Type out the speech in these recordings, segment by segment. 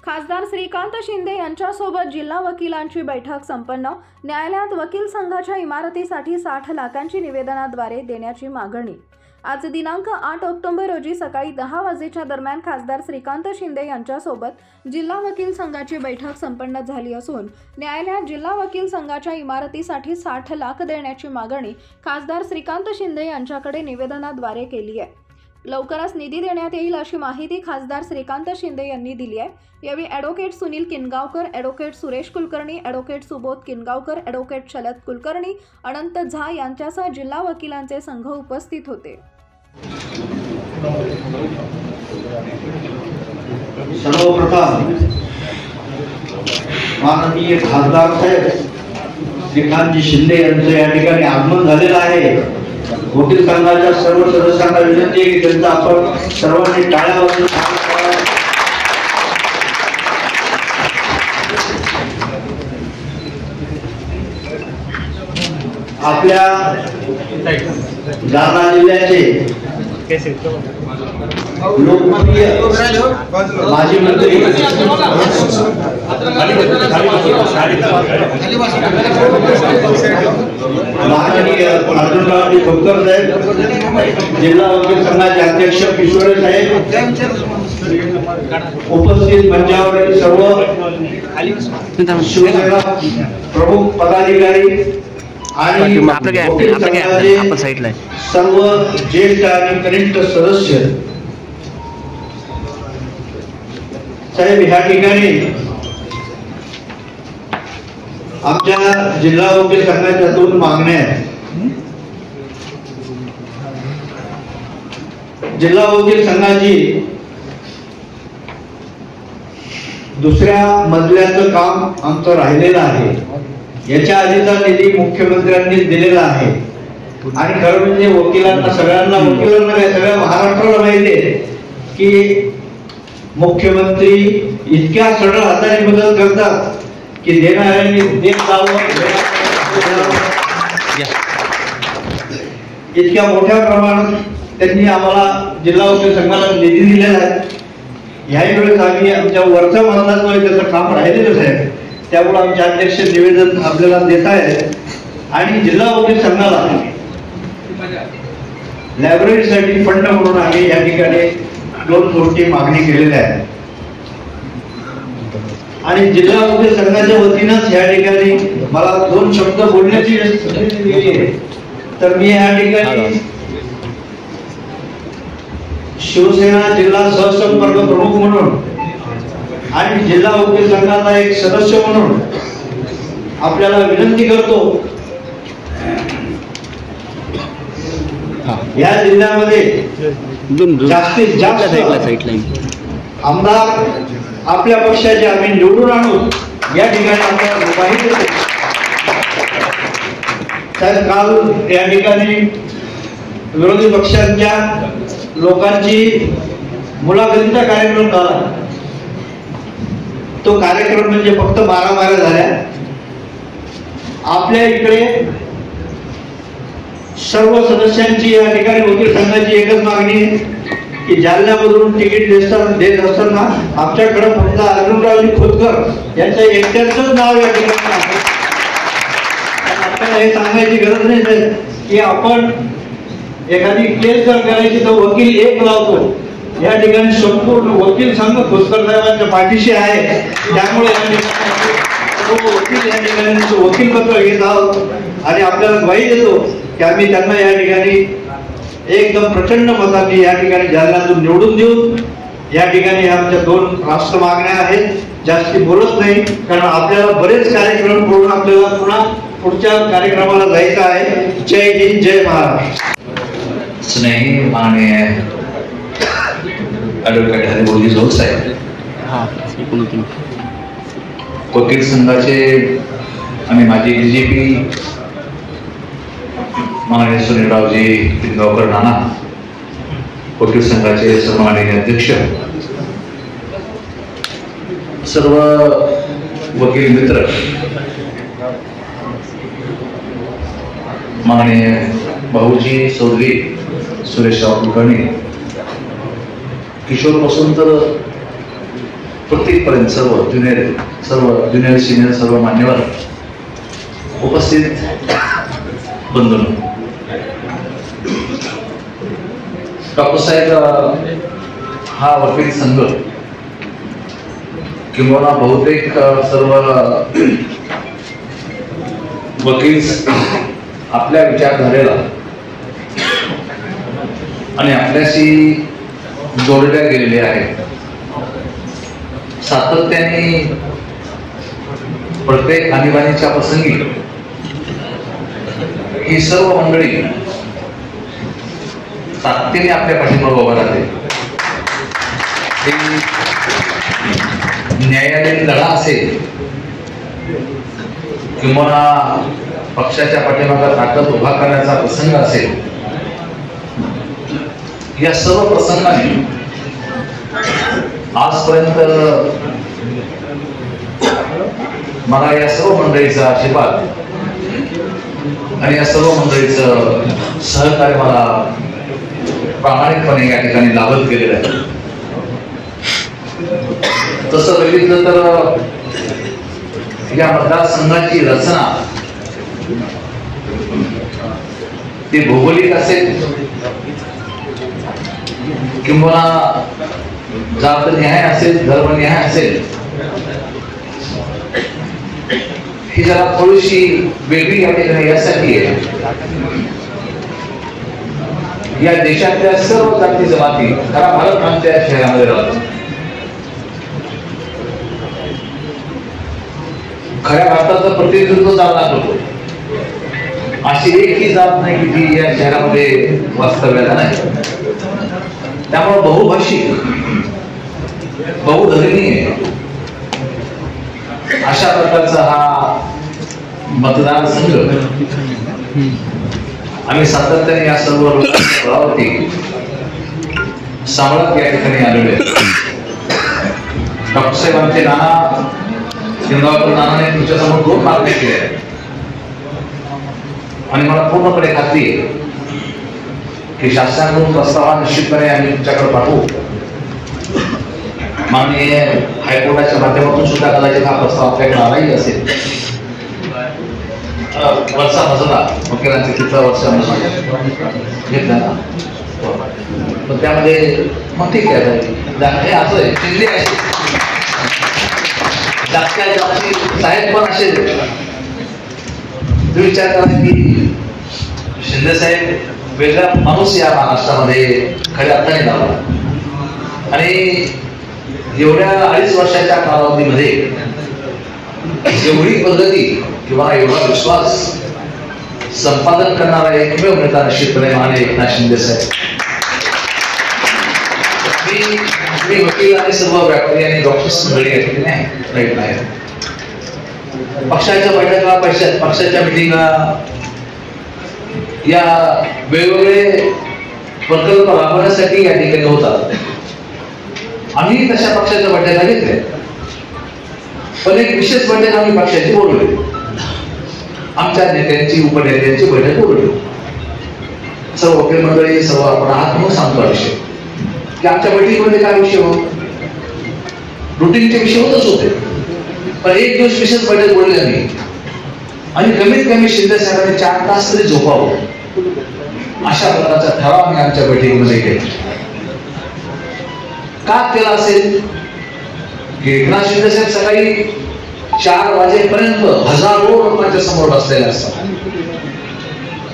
खासदार श्रीकांत शिंदे यांच्यासोबत जिल्हा वकिलांची बैठक संपन्न। न्यायालयात वकील संघाच्या इमारतीसाठी 60 लाखांची निवेदनाद्वारे देण्याची मागणी। आज दिनांक 8 ऑक्टोबर रोजी सकाळी 10 वाजेच्या दरम्यान खासदार श्रीकांत शिंदे यांच्यासोबत जिल्हा वकील संघाची बैठक संपन्न झाली असून न्यायालयात जिल्हा वकील संघाच्या इमारतीसाठी 60 लाख देण्याची मागणी खासदार श्रीकांत शिंदे यांच्याकडे निवेदनाद्वारे केली आहे। लवकरच निधी देण्यात येईल अशी माहिती खासदार श्रीकांत शिंदे यांनी दिली आहे। यावेळी advocate Sunil Kingaonkar, advocate Suresh Kulkarni, advocate Subodh Kingaonkar, advocate Sharad Kulkarni, Anant Jha यांच्यासह जिल्हा वकिलांचे संघ उपस्थित होते। सर्वप्रथम माननीय खासदार साहेब श्रीकांत शिंदे यांचं या ठिकाणी आगमन झालेलं आहे। वकील संघाच्या सर्व सदस्यांना विनंती आहे की त्यांचं आपण सर्वांनी टाळ्या वाजवून आपल्या जालना जिल्ह्याचे लोकप्रिय माजी मंत्री माननीय अर्जुनराव खोतकर साहेब, जिल्हा वकील संघाचे अध्यक्ष किशोरे साहेब, उपस्थित मंचावरील सर्व शिवसेना प्रमुख पदाधिकारी आणि सर्व ज्येष्ठ आणि कनिष्ठ सदस्य साहेब, ह्या ठिकाणी आमच्या जिल्हा वकील संघाच्या 2 मागण्या आहेत। जिल्हा वकील संघाची दुसऱ्या मजल्याचं काम आमचं राहिलेलं आहे। याच्या आधीचा निधी मुख्यमंत्र्यांनी दिलेला आहे आणि खरं म्हणजे वकिलांना वकिलांना काय सगळ्या महाराष्ट्राला माहिती आहे की मुख्यमंत्री इतक्या सरळ हाताने मदत करतात की देणाऱ्यांनी देत जावं, इतक्या मोठ्या प्रमाणात त्यांनी आम्हाला जिल्हा वकील संघाला निधी दिलेला आहे। याही वेळेस आम्ही आमच्या वरच्या मजल्याचं त्याचं काम राहिलेलंच आहे, त्यामुळे आमचे अध्यक्ष निवेदन आपल्याला देत आहेत आणि जिल्हा वकील संघाला लायब्ररीसाठी फंड म्हणून आम्ही या ठिकाणी 2 कोटी मागणी केलेल्या आहे आणि जिल्हा वकील संघाच्या वतीनंच या ठिकाणी मला 2 शब्द बोलण्याची संधी दिली आहे। तर मी या ठिकाणी शिवसेना जिल्हा सहसंपर्क प्रमुख म्हणून आणि जिल्हा वकील संघाचा एक सदस्य म्हणून आपल्याला विनंती करतो, या जिल्ह्यामध्ये जास्तीत जास्त आमदार आपल्या पक्षाचे आम्ही निवडून आणू या ठिकाणी आपल्याला माहिती देतो। काल या ठिकाणी विरोधी पक्षांच्या लोकांची मुलाखतीचा कार्यक्रम झाला। तो कार्यक्रम म्हणजे फक्त मारामाऱ्या झाल्या। आपल्या इकडे सर्व सदस्यांची या ठिकाणी वकील संघाची एकच मागणी आहे की जालन्यामधून तिकीट देत असताना आमच्याकडे फक्त अर्जुनराव खोतकर यांचं एकट्याचं नाव या ठिकाणी आहे। आपल्याला हे सांगायची गरज नाही की आपण एखादी केस जर करायची तर वकील एक लावतो। या ठिकाणी संपूर्ण वकील संघ खोतकर साहेबांच्या पाठीशी आहे, त्यामुळे वकील या ठिकाणी वकील पत्र घेत आहोत आणि आपल्याला ग्वाही देतो की आम्ही त्यांना या ठिकाणी एकदम प्रचंड मतांनी या ठिकाणी जालन्यातून निवडून देऊ। या ठिकाणी आमच्या 2 राष्ट्र मागण्या आहेत, जास्ती बोलत नाही कारण आपल्याला बरेच कार्यक्रम करून आपल्याला पुन्हा पुढच्या कार्यक्रमाला जायचं आहे। जय हिंद, जय महाराष्ट्र। स्नेही माननीय ॲडव्होकेट हरिभाऊजी जोग साहेब, वकील संघाचे आणि माजी DGP माननीय सुनीलरावजी किनगावकर नाना, वकील संघाचे सन्माननीय अध्यक्ष, सर्व वकील मित्र, माननीय भाऊजी चौधरी सुरेश कुलकर्णी, किशोर पासून तर प्रत्येकपर्यंत सर्व ज्युनियर सिनियर सर्व मान्यवर उपस्थित बंधूंनो, डॉक्टर साहेब हा वकील संघ किंवा बहुतेक सर्व वकील आपल्या विचारधारेला आणि आपल्याशी जोडल्या गेलेले आहेत. सातत्याने प्रत्येक आणीबाणीच्या प्रसंगी ही सर्व मंडळी ताकदीने आपल्या पाठीमागे उभा राहते. न्यायालयीन लढा असेल किंवा पक्षाच्या पाठीमागे ताकद उभा करण्याचा प्रसंग असेल, या सर्व प्रसंगाने आजपर्यंत मला या सर्व मंडळीचा आशीर्वाद आणि या सर्व मंडळीचं सहकार्य मला प्रामाणिकपणे या ठिकाणी लाभत गेलेलं आहे. तसं बघितलं तर या मतदारसंघाची रचना ती भौगोलिक असेल किंवा जातनिहाय असेल, धर्मनिहाय असेल, ही जरा थोडीशी वेगळी या ठिकाणी यासाठी आहे. या देशातल्या सर्व जाती जमाती खरा भारत आमच्या शहरामध्ये राहतो. खऱ्या भारताचं प्रतिनिधित्व जाणणार होतो. अशी एकही जात नाही की जी या शहरामध्ये वास्तव्याला नाही. त्यामुळे बहुभाषिक, बहुधर्मीय अशा प्रकारचा हा मतदारसंघ आम्ही सातत्याने या सर्व लोकांवरती सांभाळत या ठिकाणी आलेले. डॉक्टर साहेब आमचे नानाने तुमच्या समोर 2 मागण्या केल्या आणि मला पूर्णपणे खात्री आहे की शासनाकडून प्रस्ताव निश्चितपणे आम्ही तुमच्याकडे पाठवू. माननीय हायकोर्टाच्या माध्यमातून सुद्धा कदाचित हा प्रस्ताव आपल्याकडे आलाही असेल. वरचा मजला वकिलांचे तिथला वरचा मजला घेतला ना, पण त्यामध्ये मग ठीक आहे असं आहे. साहेब पण असे विचार करा की शिंदे साहेब वेगळा माणूस या महाराष्ट्रामध्ये खऱ्या अर्थाने लावला आणि एवढ्या 2.5 वर्षाच्या कालावधीमध्ये एवढी पद्धती किंवा एवढा विश्वास संपादन करणारा एकमेव नेता निश्चितपणे माननीय एकनाथ शिंदे साहेब. मी वकील आणि सर्व व्यापारी आणि डॉक्टर्स मंडळी या ठिकाणी नाही. पक्षाच्या बैठका, पक्षाच्या मिटिंगा, या वेगवेगळे प्रकल्प राबवण्यासाठी या ठिकाणी होतात. आम्ही तशा पक्षाच्या बैठका घेतल्या, पण एक विशेष बैठक आम्ही पक्षाची बोलवली. आमच्या नेत्यांची, उपनेत्यांची बैठक बोलवली. सर्व वकील मंडळी, सर्व आपण आहात म्हणून सांगतो विषय की आमच्या बैठकीमध्ये काय विषय हो, रुटीनचे विषय होतच होते, पण एक दिवस विशेष बैठक बोलली आम्ही आणि कमीत कमी शिंदे साहेबांनी 4 तास तरी झोपावं अशा प्रकारचा ठराव आम्ही आमच्या बैठकीमध्ये केला. का केला असेल की एकनाथ शिंदे साहेब सकाळी 4 वाजेपर्यंत हजारो लोकांच्या समोर बसलेले असतात,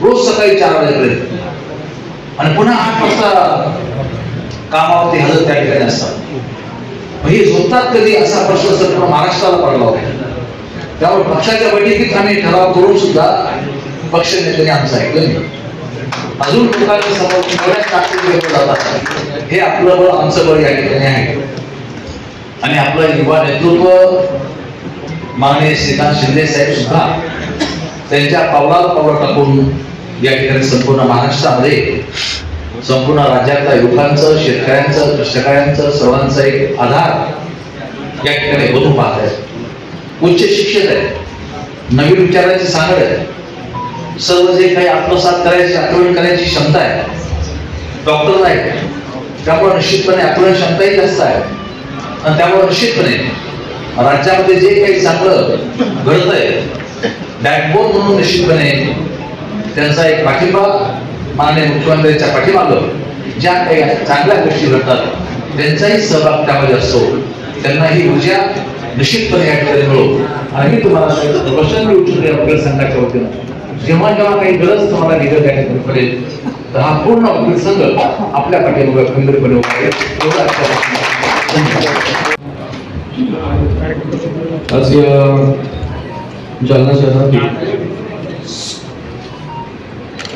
रोज सकाळी 4 वाजेपर्यंत, आणि पुन्हा 8 वाजता कामावरती हजर त्या ठिकाणी असतात. हे झोपतात कधी असा प्रश्न संपूर्ण महाराष्ट्राला पडला होता. त्यामुळे पक्षाच्या बैठकीत आम्ही ठराव करून सुद्धा पक्ष नेत्यांनी आमचं ऐकलं नाही. अजून लोकांच्या समोर जातात हे आपलं बळ, आमचं बळ या ठिकाणी आहे. आणि आपलं युवा नेतृत्व माननीय श्रीकांत शिंदे साहेब सुद्धा त्यांच्या पावलावर पावलं टाकून या ठिकाणी संपूर्ण महाराष्ट्रामध्ये, संपूर्ण राज्यातल्या युवकांचं, शेतकऱ्यांचं, कष्टकऱ्यांचं, सर्वांचा एक आधार या ठिकाणी होऊन पाहत आहेत. उच्च शिक्षित आहेत, नवीन विचारांची सांगड आहे, सर्व जे काही आत्मसात करायची, आकलन करायची क्षमता आहे. डॉक्टर आहेत, त्यामुळे निश्चितपणे आकलन क्षमताही जास्त आहे आणि त्यामुळे निश्चितपणे राज्यामध्ये जे काही चांगलं घडतंय बॅकबोन म्हणून निश्चितपणे त्यांचा एक पाठिंबा माननीय मुख्यमंत्र्यांच्या पाठीमागं ज्या काही चांगल्या गोष्टी घडतात त्यांचाही सहभाग त्यामध्ये असतो. त्यांना ही ऊर्जा निश्चितपणे या ठिकाणी मिळो. आणि तुम्हाला प्रश्न मिळू शकते वकील संघाच्या वतीनं जेव्हा जेव्हा काही गरज तुम्हाला निघत या ठिकाणी पडेल तर हा पूर्ण वकील संघ आपल्या पाठीमागे खंबीरपणे उभा आहे. आज जालना शहरातील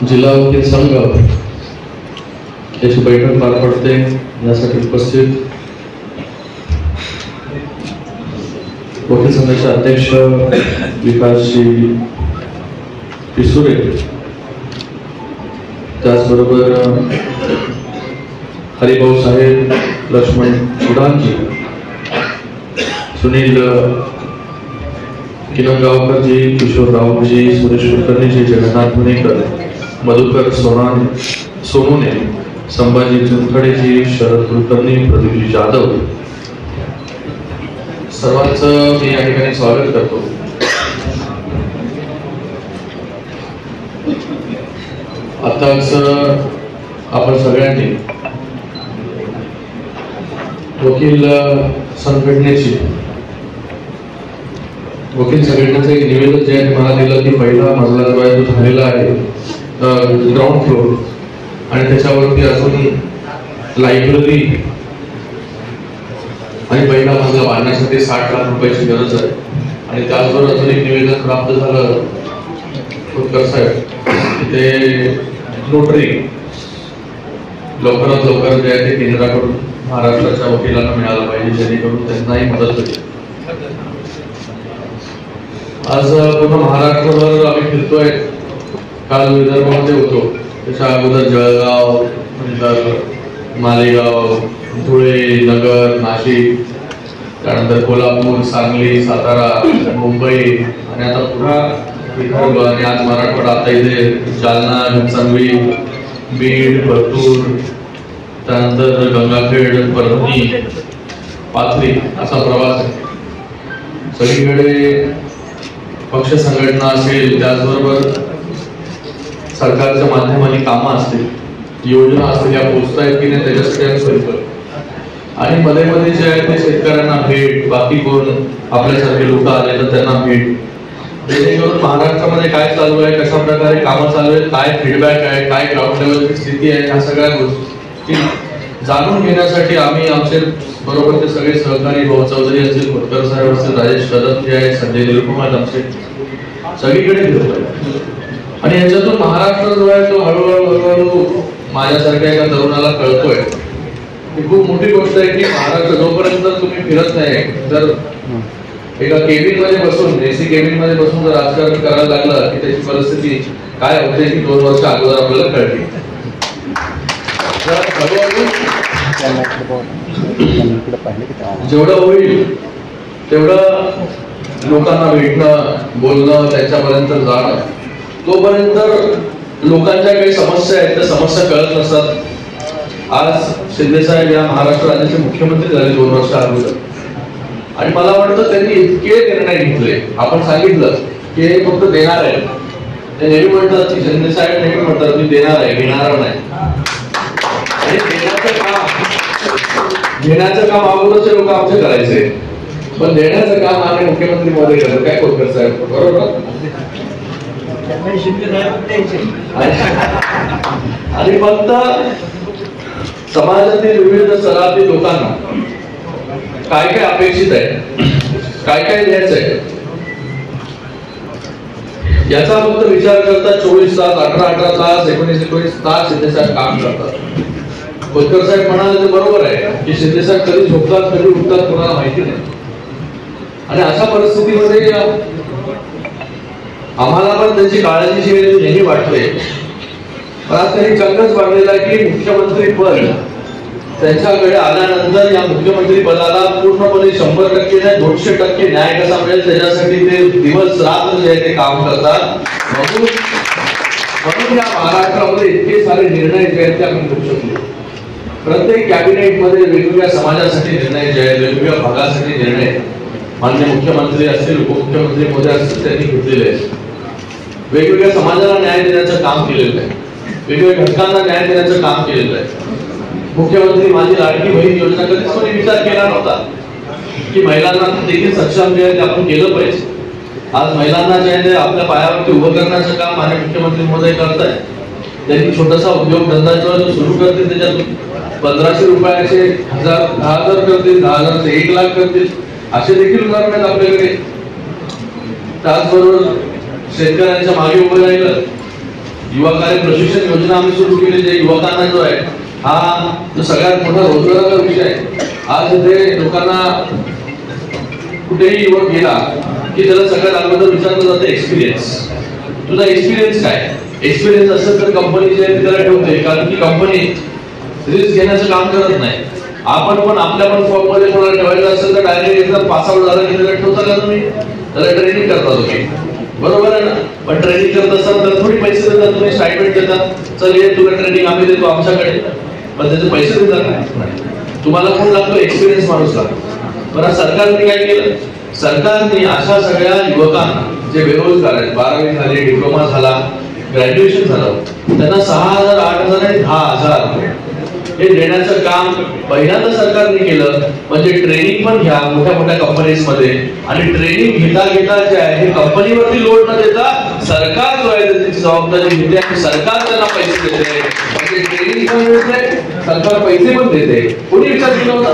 जिल्हा वकील संघ याची बैठक पार पडते. यासाठी उपस्थित वकील संघाचे अध्यक्ष विकासजी पिसुरे, त्याचबरोबर हरिभाऊ साहेब, लक्ष्मण उडानजी, सुनील किनगावकरजी, किशोररावजी, सुरेश कुलकर्णीजी, जगन्नाथ पुणेकर, मधुकर सोमोने, संभाजी चुनखडेजी, शरद कुलकर्णी, प्रदीपजी जाधव, सर्वांचं मी या ठिकाणी स्वागत करतो. आताच आपण सगळ्यांनी वकील संघटनेचं एक निवेदन जे आहे मला दिलं की पहिला मजला जो आहे तो झालेला आहे ग्राउंड फ्लोर आणि त्याच्यावरती अजून लायब्ररी आणि पहिला मजला बांधण्यासाठी 60 लाख रुपयाची गरज आहे. आणि त्याचबरोबर अजून एक निवेदन प्राप्त झालं खोतकर साहेब ते नोटरी लवकरात लवकर जे आहे ते केंद्राकडून महाराष्ट्राच्या वकिलांना मिळालं पाहिजे जेणेकरून त्यांनाही मदत होईल. आज पूर्ण महाराष्ट्रभर आम्ही फिरतोय. काल विदर्भामध्ये होतो, त्याच्या अगोदर जळगाव, नंतर मालेगाव, धुळे, नगर, नाशिक, त्यानंतर कोल्हापूर, सांगली, सातारा, मुंबई आणि आता पुन्हा विदर्भ आणि आज मराठवाडा. आता इथे जालना, घनसावंगी, बीड, परतूर, त्यानंतर गंगाखेड, परभणी, पाथरी असा प्रवास आहे. सगळीकडे पक्ष संघटना असेल, त्याचबरोबर सरकारच्या माध्यमाने कामं असतील, योजना असतील, या पोचता आहेत की नाही त्याच्यासाठी आम्ही करतो. आणि मध्ये मध्ये जे आहे ते शेतकऱ्यांना भेट, बाकी कोण आपल्यासारखे लोक आले तर त्यांना भेट, जेणेकरून महाराष्ट्रामध्ये काय चालू आहे, कशा प्रकारे कामं चालू आहेत, काय फीडबॅक आहे, काय ग्राउंड लेवलची स्थिती आहे, ह्या सगळ्या गोष्टी जाणून घेण्यासाठी आम्ही आमचे बरोबर ते सगळे सहकारी भाऊ चौधरी असतील, खोतकर साहेब असतील, राजेश कदम जे आहे, संजय निरुपमा आमचे सगळीकडे फिरतोय. आणि याच्यातून महाराष्ट्र जो आहे तो हळूहळू माझ्यासारख्या एका तरुणाला कळतोय. ही खूप मोठी गोष्ट आहे की महाराष्ट्र जोपर्यंत तुम्ही फिरत नाही तर एका केबिन मध्ये बसून, एसी केबिन मध्ये बसून जर राजकारण करायला लागलं की त्याची परिस्थिती काय होते ही 2 वर्ष अगोदर आपल्याला कळते. जेवढं होईल तेवढं लोकांना भेटणं, बोलणं, त्यांच्यापर्यंत जाणं. तोपर्यंत लोकांच्या काही समस्या आहेत त्या समस्या कळत नसतात. आज शिंदे साहेब या महाराष्ट्र राज्याचे मुख्यमंत्री झाले 2 वर्ष अगोदर आणि मला वाटतं त्यांनी इतके निर्णय घेतले. आपण सांगितलं की हे फक्त देणार आहे, ते नेहमी म्हणतात की शिंदे साहेब नेहमी म्हणतात मी देणार आहे, घेणार नाही. आणि घेण्याचं काम अगोदरचे लोक आमचे करायचे, पण देण्याचं काम आम्ही मुख्यमंत्री मध्ये करतो. काय खोतकर साहेब बरोबर. आणि फक्त समाजातील विविध स्तरातील लोकांना काय काय अपेक्षित आहे, काय काय द्यायचं आहे याचा फक्त विचार करता 24 तास, 18 तास, 19 तास शिंदे साहेब काम करतात. खोतकर साहेब म्हणाले ते बरोबर आहे की शिंदे साहेब कधी झोपतात कधी उठतात कोणाला माहिती नाही. आणि अशा परिस्थितीमध्ये आम्हाला पण त्यांची काळजी नेहमी वाटते. पण आज त्यांनी चक्कच वाढलेला की मुख्यमंत्री पद त्यांच्याकडे आल्यानंतर या मुख्यमंत्री पदाला पूर्णपणे 100% नाही 200% न्याय कसा मिळेल त्याच्यासाठी ते दिवस रात्र जे आहे ते काम करतात. म्हणून या महाराष्ट्रामध्ये इतके सारे निर्णय जे आहेत ते आपण घेऊ शकतो. प्रत्येक कॅबिनेटमध्ये वेगवेगळ्या समाजासाठी निर्णय जे आहेत, वेगवेगळ्या भागासाठी निर्णय माननीय मुख्यमंत्री असतील, उपमुख्यमंत्री मोदी असतील त्यांनी घेतलेले आहेत. वेगवेगळ्या समाजाला न्याय देण्याचं काम केलेलं आहे, वेगवेगळ्या घटकांना न्याय देण्याचं काम केलेलं आहे. मुख्यमंत्री माझी लाडकी बहीण योजना कधीच कोणी विचार केला नव्हता की महिलांना देखील सक्षम जे आहे ते आपण केलं पाहिजे. आज महिलांना जे आहे ते आपल्या पायावरती उभं करण्याचं काम माननीय मुख्यमंत्री महोदय करत आहेत. त्यांनी छोटासा उद्योगधंदा जो सुरू करतील त्याच्यातून 1500 रुपयाचे 10,000 करतील, 10,000 ते 1 लाख करतील, असे देखील उदाहरण आहेत आपल्याकडे. त्याचबरोबर शेतकऱ्यांच्या मागे उभं राहिलं. युवा कार्य प्रशिक्षण योजना आम्ही सुरू केली, जे युवकांना जो आहे हा जो सगळ्यात मोठा रोजगाराचा विषय आहे. आज इथे लोकांना कुठेही युवक गेला की त्याला सगळ्यात अगोदर विचारलं जातं एक्सपिरियन्स. तुझा एक्सपिरियन्स काय? एक्सपिरियन्स असेल तर कंपनी जे आहे त्याला ठेवते, कारण की कंपनी रिस्क घेण्याचं काम करत नाही. आपण पण आपल्या पण फॉर्म मध्ये कोणाला ठेवायचं असेल तर डायरेक्ट एकदा पास आउट झाला की त्याला ठेवता का तुम्ही? त्याला ट्रेनिंग करता तुम्ही, बरोबर आहे ना? पण ट्रेनिंग करत असाल तर थोडी पैसे देतात, तुम्ही स्टायपेंड देतात, चल ये तुला ट्रेनिंग आम्ही देतो आमच्याकडे, पण त्याचे पैसे देतात नाही. तुम्हाला कोण लागतो? एक्सपिरियन्स माणूस लागतो. पण सरकारने काय केलं? सरकारने अशा सगळ्या युवकांना जे बेरोजगार आहेत, 12वी झाली, डिप्लोमा झाला, ग्रॅज्युएशन झालं, त्यांना 6,000, 8,000 आणि 10,000 हे देण्याचं काम पहिल्यांदा सरकारने केलं. म्हणजे ट्रेनिंग पण घ्या मोठ्या मोठ्या कंपनीज मध्ये, आणि ट्रेनिंग घेता घेता जे आहे हे कंपनीवरती लोड न देता सरकार जो आहे त्याची जबाबदारी घेते आणि सरकार त्यांना पैसे देते. म्हणजे ट्रेनिंग पण मिळते, सरकार पैसे पण देते. कोणी विचार केला होता?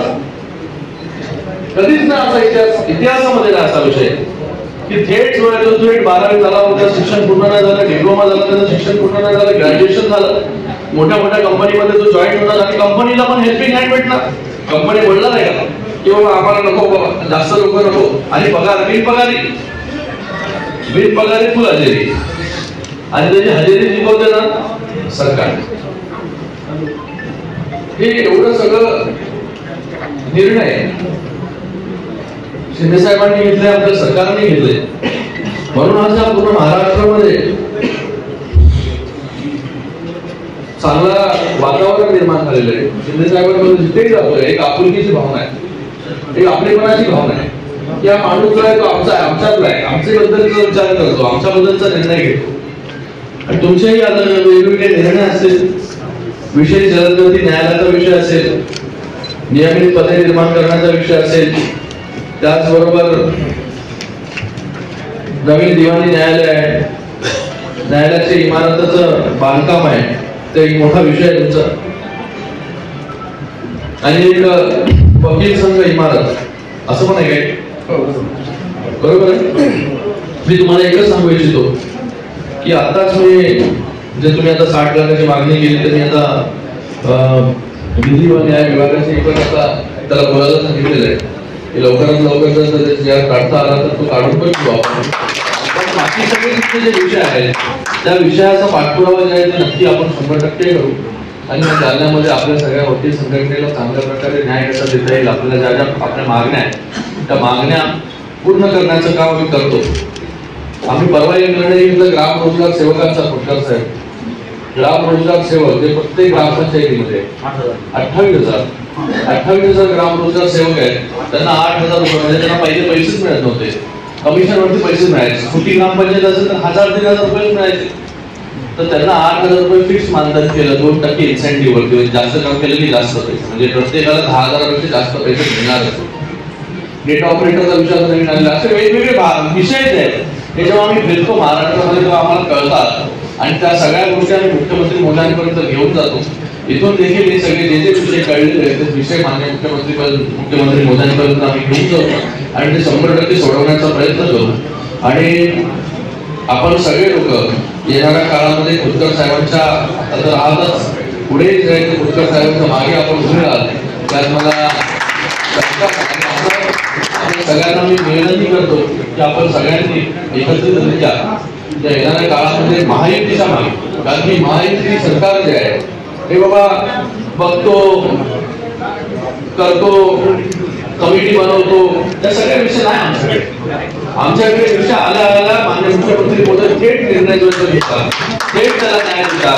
कधीच ना असा इतिहासामध्ये ना असा विषय की थेट जो आहे तो थेट 12वी झाला, शिक्षण पूर्ण नाही झालं, डिप्लोमा झाला, त्याचं शिक्षण पूर्ण नाही झालं, ग्रॅज्युएशन झालं, मोठ्या मोठ्या कंपनीमध्ये तो जॉईन होणार आणि कंपनीला पण हेल्पिंग हँड भेटणार. कंपनी बोलणार आहे का की बाबा आम्हाला नको, बाबा जास्त लोक नको, आणि पगार बिनपगारी फुल हजेरी, आणि त्याची हजेरी जिंकवते ना सरकार. हे एवढं सगळं निर्णय शिंदे साहेबांनी घेतले, आपल्या सरकारने घेतले. म्हणून आज या पूर्ण महाराष्ट्रामध्ये चांगला वातावरण निर्माण झालेलं आहे. शिंदे साहेबांमध्ये जिथेही जातोय एक आपुलकीची भावना आहे, एक आपलेपणाची भावना आहे की हा माणूस जो आहे तो आमच्यातला आहे, आमच्याबद्दलचा विचार करतो, आमच्याबद्दलचा निर्णय घेतो. आणि तुमचेही आता वेगवेगळे निर्णय असतील, विषय जलदगती न्यायालयाचा विषय असेल, नियमित पदे निर्माण करण्याचा विषय असेल, त्याचबरोबर नवीन दिवाणी न्यायालय आहे, न्यायालयाच्या इमारतीचं बांधकाम आहे, ते एक मोठा विषय आहे तुमचा, आणि एक वकील संघ इमारत असं पण आहे काय? बरोबर आहे. मी तुम्हाला एकच सांगू इच्छितो की आताच मी जे तुम्ही आता 60 लाखाची मागणी केली, तर मी आता विधी व न्याय विभागाची पण आता त्याला बोलायला सांगितलेलं आहे की लवकरात लवकर जर काढता आला तर तो काढून पण घेऊ आपण. पण बाकी सगळे जे विषय आहेत त्या विषयाचा पाठपुरावा जे आहे ते नक्की आपण 100% करू. आणि जालन्यामध्ये आपल्या सगळ्या वकील संघटनेला चांगल्या प्रकारे न्याय कसा देता येईल, आपल्याला ज्या ज्या आपल्या मागण्या आहेत त्या मागण्या पूर्ण करण्याचं काम आम्ही करतो. आम्ही परवा एक निर्णय घेतला ग्राम रोजगार सेवकांचा. फुटकर साहेब, ग्राम रोजगार सेवक जे प्रत्येक ग्रामपंचायतीमध्ये 28,000 ग्राम रोजगार सेवक आहेत, त्यांना 8,000 रुपये, म्हणजे त्यांना पहिले पैसेच मिळत नव्हते, कमिशन वरती पैसे मिळायचे. छोटी ग्रामपंचायत असेल तर 1,000-1,500 रुपये मिळायचे, तर त्यांना 8,000 रुपये फिक्स मानधन केलं. 2% इन्सेंटिव्ह वरती, जास्त काम केलं की जास्त पैसे, म्हणजे प्रत्येकाला 10,000पेक्षा जास्त पैसे मिळणार. डेटा ऑपरेटरचा विचार नवीन आलेला, असे वेगवेगळे विषय आहेत हे जेव्हा आम्ही फिरतो महाराष्ट्रामध्ये तेव्हा आम्हाला कळतात, आणि त्या सगळ्या गोष्टी आम्ही मुख्यमंत्री मोदींपर्यंत घेऊन जातो. इथून देखील हे सगळे जे विषय कळलेले आहेत ते विषय माननीय मुख्यमंत्री मोदींपर्यंत आम्ही घेऊन जातो आणि ते 100% सोडवण्याचा प्रयत्न करू. आणि आपण सगळे लोक येणाऱ्या काळामध्ये खोतकर साहेबांच्या आता राहतच पुढे जे खोतकर साहेबांच्या मागे आपण उभे राहाल, त्यात मला सगळ्यांना मी विनंती करतो की आपण सगळ्यांनी एकत्रितरित्या त्या येणाऱ्या काळामध्ये महायुतीच्या मागे, कारण की महायुती सरकार जे आहे हे बाबा बघतो, करतो, कमिटी बनवतो, त्या सगळ्या विषय नाही आमच्याकडे विषय आल्या मान्य मुख्यमंत्री मोदी थेट निर्णय घेतात. थेट त्याला न्याय देतात।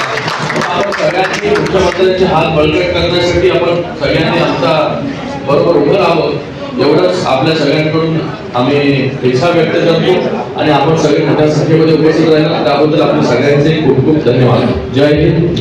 आपण सगळ्यांनी मुख्यमंत्र्यांचे हात बळकट करण्यासाठी आपण सगळ्यांनी आमचा बरोबर उभं राहावं एवढंच आपल्या सगळ्यांकडून आम्ही इच्छा व्यक्त करतो आणि आपण सगळे मोठ्या संख्येमध्ये उपस्थित राहिला त्याबद्दल आपल्या सगळ्यांचे खूप खूप धन्यवाद। जय हिंद।